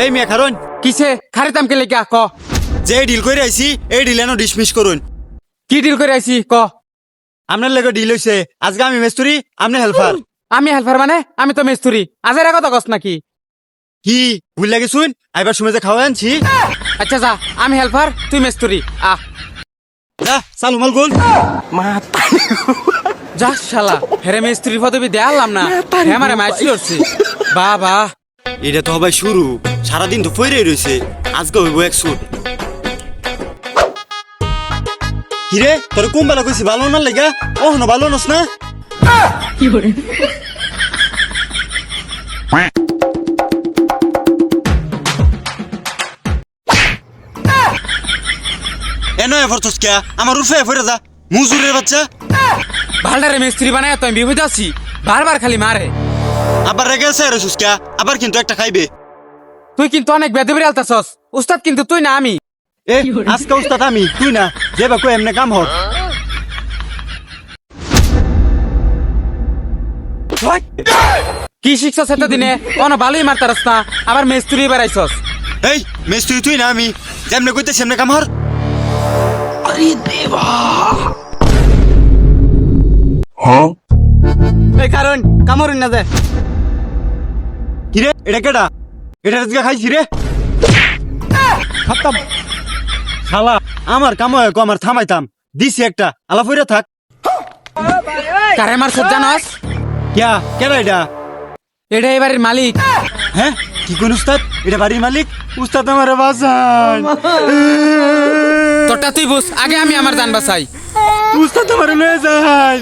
এই মিয়া কারণ কিসে খারিতাম কে লেগা ক যে ডিল করে আইছি এই ডিল এনো ডিসমিস করুন। কি ডিল করে আইছি ক আপনার লাগে ডিল হইছে আজকে আমি মেস্তুরি আপনি হেল্পার। আমি হেল্পার মানে আমি তো মিস্ত্রি আজের কথা কস নাকি কি ভুল লাগে শুন আইবার সময় যে খাওয়া আনছি। আচ্ছা যা আমি হেল্পার তুই মিস্ত্রি আহ যা চালু মাল গোল। যা শালা হেরে মিস্ত্রির পদবি দেয়ালাম না হে আমারে মাইছি করছি বাবা এটা তো হবে শুরু সারাদিন তো ফইরে রইছে আজকে হইব এক শুট। কিরে তোর কোন বেলা কইছি ভালো না লেগা ওহনো ভালো নস না। এনো এফরতস কে আমার উফে ফইরা যা মুজুরের বাচ্চা। ভালটারে মিস্ত্রি বানায় তো আমি বিপদ আছি বারবার খালি মারে। আবার রেগে আছে রে সুস্কা আবার কিন্তু একটা খাইবে। তুই কিন্তু অনেক বেদবি আলতাছস উস্তাদ কিন্তু তুই না আমি। এ আজকে উস্তাদ আমি তুই না যে বা কই এমনে কাম হর। কি শিখছস এতদিনে কোনো ভালোই মারতারস না আবার মিস্ত্রি বাড়াইছস। এই মিস্ত্রি তুই না আমি যেমনে কইতেছি এমনে কাম হর। এই কারণ কামড়ুন না যায় কিরে এটা কেডা এটা আজকে খাইছি রে খাতাম শালা আমার কাম হয় কো আমার থামাইতাম দিছি একটা আলা ফইরা থাক। কারে মারছস জানাস কিয়া কেডা এটা এটা এবারের মালিক। হ্যাঁ কি কোন উস্তাদ এটা বাড়ির মালিক উস্তাদ আমারে বাঁচান। তোরটা তুই বুঝ আগে আমি আমার জান বাঁচাই। উস্তাদ আমারে লয়ে যায়।